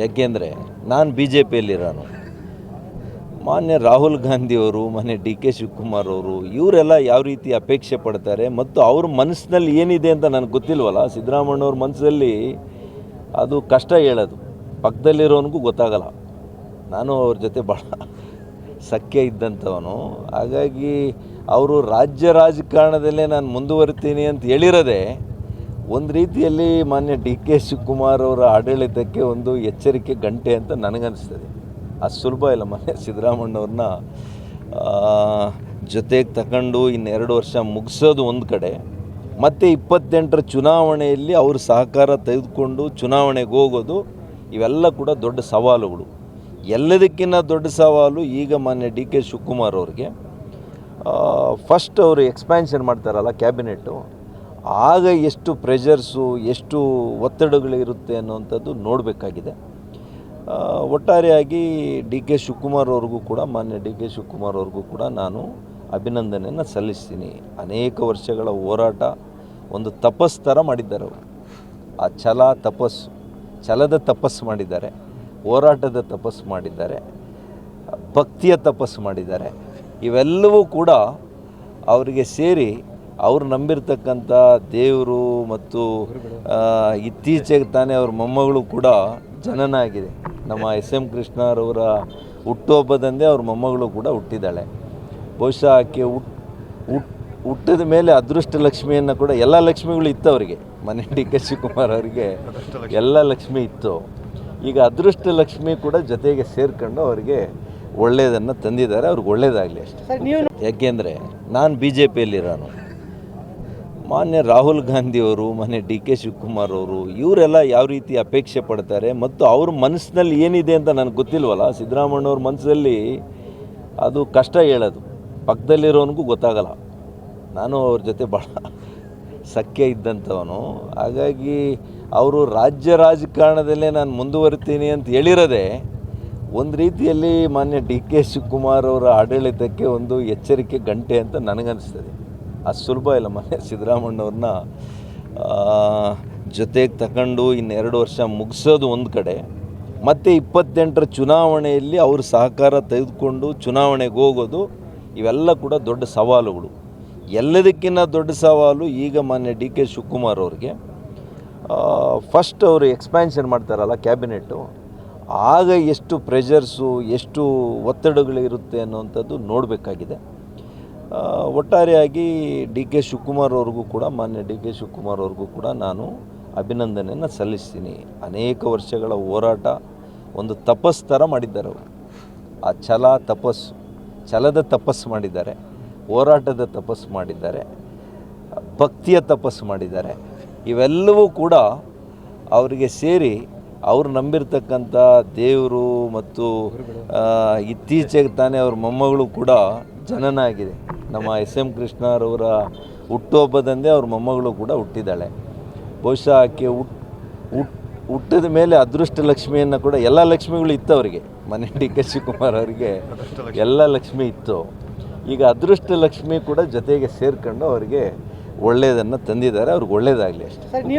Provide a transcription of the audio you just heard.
ಯಾಕೆಂದರೆ ನಾನು B J ಪಿಯಲ್ಲಿರೋನು. ಮಾನ್ಯ ರಾಹುಲ್ ಗಾಂಧಿಯವರು, ಮಾನ್ಯ ಡಿ ಕೆ ಶಿವಕುಮಾರ್ ಅವರು ಇವರೆಲ್ಲ ಯಾವ ರೀತಿ ಅಪೇಕ್ಷೆ ಪಡ್ತಾರೆ ಮತ್ತು ಅವ್ರ ಮನಸ್ಸಿನಲ್ಲಿ ಏನಿದೆ ಅಂತ ನನಗೆ ಗೊತ್ತಿಲ್ವಲ್ಲ. ಸಿದ್ದರಾಮಣ್ಣವ್ರ ಮನಸ್ಸಲ್ಲಿ ಅದು ಕಷ್ಟ ಹೇಳೋದು, ಪಕ್ಕದಲ್ಲಿರೋನಿಗೂ ಗೊತ್ತಾಗಲ್ಲ. ನಾನು ಅವ್ರ ಜೊತೆ ಭಾಳ ಸಖ್ಯ ಇದ್ದಂಥವನು. ಹಾಗಾಗಿ ಅವರು ರಾಜ್ಯ ರಾಜಕಾರಣದಲ್ಲೇ ನಾನು ಮುಂದುವರಿತೀನಿ ಅಂತ ಹೇಳಿರೋದೇ ಒಂದು ರೀತಿಯಲ್ಲಿ ಮಾನ್ಯ ಡಿ ಕೆ ಶಿವಕುಮಾರ್ ಅವರ ಆಡಳಿತಕ್ಕೆ ಒಂದು ಎಚ್ಚರಿಕೆ ಗಂಟೆ ಅಂತ ನನಗನ್ನಿಸ್ತದೆ. ಅದು ಸುಲಭ ಇಲ್ಲ. ಮಾನ್ಯ ಸಿದ್ದರಾಮಣ್ಣವ್ರನ್ನ ಜೊತೆಗೆ ತಗೊಂಡು ಇನ್ನೆರಡು ವರ್ಷ ಮುಗಿಸೋದು ಒಂದು ಕಡೆ, ಮತ್ತು 28ರ ಚುನಾವಣೆಯಲ್ಲಿ ಅವ್ರ ಸಹಕಾರ ತೆಗೆದುಕೊಂಡು ಚುನಾವಣೆಗೆ ಹೋಗೋದು, ಇವೆಲ್ಲ ಕೂಡ ದೊಡ್ಡ ಸವಾಲುಗಳು. ಎಲ್ಲದಕ್ಕಿಂತ ದೊಡ್ಡ ಸವಾಲು ಈಗ ಮಾನ್ಯ ಡಿ ಕೆ ಶಿವಕುಮಾರ್ ಅವ್ರಿಗೆ ಫಸ್ಟ್ ಅವರು ಎಕ್ಸ್ಪ್ಯಾನ್ಷನ್ ಮಾಡ್ತಾರಲ್ಲ ಕ್ಯಾಬಿನೆಟ್ಟು, ಆಗ ಎಷ್ಟು ಪ್ರೆಷರ್ಸು, ಎಷ್ಟು ಒತ್ತಡಗಳಿರುತ್ತೆ ಅನ್ನುವಂಥದ್ದು ನೋಡಬೇಕಾಗಿದೆ. ಒಟ್ಟಾರೆಯಾಗಿ ಡಿ ಕೆ ಶಿವಕುಮಾರ್ ಅವ್ರಿಗೂ ಕೂಡ, ಮಾನ್ಯ ಡಿ ಕೆ ಶಿವಕುಮಾರ್ ಅವ್ರಿಗೂ ಕೂಡ ನಾನು ಅಭಿನಂದನೆಯನ್ನು ಸಲ್ಲಿಸ್ತೀನಿ. ಅನೇಕ ವರ್ಷಗಳ ಹೋರಾಟ ಒಂದು ತಪಸ್ಸು ಥರ ಮಾಡಿದ್ದಾರೆ ಅವರು. ಆ ಛಲದ ತಪಸ್ಸು ಮಾಡಿದ್ದಾರೆ, ಹೋರಾಟದ ತಪಸ್ಸು ಮಾಡಿದ್ದಾರೆ, ಭಕ್ತಿಯ ತಪಸ್ಸು ಮಾಡಿದ್ದಾರೆ. ಇವೆಲ್ಲವೂ ಕೂಡ ಅವರಿಗೆ ಸೇರಿ ಅವ್ರು ನಂಬಿರ್ತಕ್ಕಂಥ ದೇವರು ಮತ್ತು ಇತ್ತೀಚೆಗೆ ತಾನೇ ಅವ್ರ ಮೊಮ್ಮಗಳು ಕೂಡ ಜನನ ಆಗಿದೆ. ನಮ್ಮ ಎಸ್ ಎಂ ಕೃಷ್ಣರವರ ಹುಟ್ಟುಹಬ್ಬದಂದೇ ಅವ್ರ ಮೊಮ್ಮಗಳು ಕೂಡ ಹುಟ್ಟಿದ್ದಾಳೆ. ಬಹುಶಃ ಆಕೆ ಹುಟ್ಟಿದ ಮೇಲೆ ಅದೃಷ್ಟ ಲಕ್ಷ್ಮಿಯನ್ನು ಕೂಡ, ಎಲ್ಲ ಲಕ್ಷ್ಮಿಗಳು ಇತ್ತು ಅವರಿಗೆ, ಮನೆ ಡಿ ಕೆ ಶಿವಕುಮಾರ್ ಅವರಿಗೆ ಎಲ್ಲ ಲಕ್ಷ್ಮಿ ಇತ್ತು. ಈಗ ಅದೃಷ್ಟ ಲಕ್ಷ್ಮಿ ಕೂಡ ಜೊತೆಗೆ ಸೇರಿಕೊಂಡು ಅವರಿಗೆ ಒಳ್ಳೆಯದನ್ನು ತಂದಿದ್ದಾರೆ. ಅವ್ರಿಗೆ ಒಳ್ಳೆಯದಾಗಲಿ ಅಷ್ಟೇ. ಯಾಕೆಂದರೆ ನಾನು ಬಿ ಜೆ ಪಿಯಲ್ಲಿರೋನು. ಮಾನ್ಯ ರಾಹುಲ್ ಗಾಂಧಿಯವರು, ಮಾನ್ಯ ಡಿ ಕೆ ಶಿವಕುಮಾರ್ ಅವರು ಇವರೆಲ್ಲ ಯಾವ ರೀತಿ ಅಪೇಕ್ಷೆ ಪಡ್ತಾರೆ ಮತ್ತು ಅವ್ರ ಮನಸ್ಸಿನಲ್ಲಿ ಏನಿದೆ ಅಂತ ನನಗೆ ಗೊತ್ತಿಲ್ವಲ್ಲ. ಸಿದ್ದರಾಮಣ್ಣವ್ರ ಮನಸ್ಸಲ್ಲಿ ಅದು ಕಷ್ಟ ಹೇಳೋದು, ಪಕ್ಕದಲ್ಲಿರೋನಿಗೂ ಗೊತ್ತಾಗಲ್ಲ. ನಾನು ಅವ್ರ ಜೊತೆ ಭಾಳ ಸಖ್ಯ ಇದ್ದಂಥವನು. ಹಾಗಾಗಿ ಅವರು ರಾಜ್ಯ ರಾಜಕಾರಣದಲ್ಲೇ ನಾನು ಮುಂದುವರಿತೀನಿ ಅಂತ ಹೇಳಿರೋದೇ ಒಂದು ರೀತಿಯಲ್ಲಿ ಮಾನ್ಯ ಡಿ ಕೆ ಶಿವಕುಮಾರ್ ಅವರ ಆಡಳಿತಕ್ಕೆ ಒಂದು ಎಚ್ಚರಿಕೆ ಗಂಟೆ ಅಂತ ನನಗನ್ನಿಸ್ತದೆ. ಅದು ಸುಲಭ ಇಲ್ಲ. ಮಾನ್ಯ ಸಿದ್ದರಾಮಣ್ಣವ್ರನ್ನ ಜೊತೆಗೆ ತಗೊಂಡು ಇನ್ನೆರಡು ವರ್ಷ ಮುಗಿಸೋದು ಒಂದು ಕಡೆ, ಮತ್ತು 28ರ ಚುನಾವಣೆಯಲ್ಲಿ ಅವ್ರ ಸಹಕಾರ ತೆಗೆದುಕೊಂಡು ಚುನಾವಣೆಗೆ ಹೋಗೋದು, ಇವೆಲ್ಲ ಕೂಡ ದೊಡ್ಡ ಸವಾಲುಗಳು. ಎಲ್ಲದಕ್ಕಿಂತ ದೊಡ್ಡ ಸವಾಲು ಈಗ ಮಾನ್ಯ ಡಿ ಕೆ ಶಿವಕುಮಾರ್ ಅವ್ರಿಗೆ ಫಸ್ಟ್ ಅವರು ಎಕ್ಸ್ಪ್ಯಾನ್ಷನ್ ಮಾಡ್ತಾರಲ್ಲ ಕ್ಯಾಬಿನೆಟ್ಟು, ಆಗ ಎಷ್ಟು ಪ್ರೆಷರ್ಸು, ಎಷ್ಟು ಒತ್ತಡಗಳಿರುತ್ತೆ ಅನ್ನುವಂಥದ್ದು ನೋಡಬೇಕಾಗಿದೆ. ಒಟ್ಟಾರೆಯಾಗಿ ಡಿ ಕೆ ಶಿವಕುಮಾರ್ ಅವ್ರಿಗೂ ಕೂಡ, ಮಾನ್ಯ ಡಿ ಕೆ ಶಿವಕುಮಾರ್ ಅವ್ರಿಗೂ ಕೂಡ ನಾನು ಅಭಿನಂದನೆಯನ್ನು ಸಲ್ಲಿಸ್ತೀನಿ. ಅನೇಕ ವರ್ಷಗಳ ಹೋರಾಟ ಒಂದು ತಪಸ್ಸು ಥರ ಮಾಡಿದ್ದಾರೆ ಅವರು. ಆ ಛಲದ ತಪಸ್ಸು ಮಾಡಿದ್ದಾರೆ, ಹೋರಾಟದ ತಪಸ್ಸು ಮಾಡಿದ್ದಾರೆ, ಭಕ್ತಿಯ ತಪಸ್ಸು ಮಾಡಿದ್ದಾರೆ. ಇವೆಲ್ಲವೂ ಕೂಡ ಅವರಿಗೆ ಸೇರಿ ಅವ್ರು ನಂಬಿರ್ತಕ್ಕಂಥ ದೇವರು ಮತ್ತು ಇತ್ತೀಚೆಗೆ ತಾನೇ ಅವ್ರ ಮೊಮ್ಮಗಳು ಕೂಡ ಜನನ ಆಗಿದೆ. ನಮ್ಮ ಎಸ್ ಎಂ ಕೃಷ್ಣರವರ ಹುಟ್ಟುಹಬ್ಬದಂದೇ ಅವ್ರ ಮೊಮ್ಮಗಳು ಕೂಡ ಹುಟ್ಟಿದ್ದಾಳೆ. ಬಹುಶಃ ಆಕೆ ಹುಟ್ಟಿದ ಮೇಲೆ ಅದೃಷ್ಟ ಲಕ್ಷ್ಮಿಯನ್ನು ಕೂಡ, ಎಲ್ಲ ಲಕ್ಷ್ಮಿಗಳು ಇತ್ತು ಅವರಿಗೆ, ಮನೆ ಡಿ ಕೆ ಶಿವಕುಮಾರ್ ಅವರಿಗೆ ಎಲ್ಲ ಲಕ್ಷ್ಮಿ ಇತ್ತು. ಈಗ ಅದೃಷ್ಟ ಲಕ್ಷ್ಮಿ ಕೂಡ ಜೊತೆಗೆ ಸೇರಿಕೊಂಡು ಅವರಿಗೆ ಒಳ್ಳೆಯದನ್ನು ತಂದಿದ್ದಾರೆ. ಅವ್ರಿಗೆ ಒಳ್ಳೆಯದಾಗಲಿ ಅಷ್ಟೇ.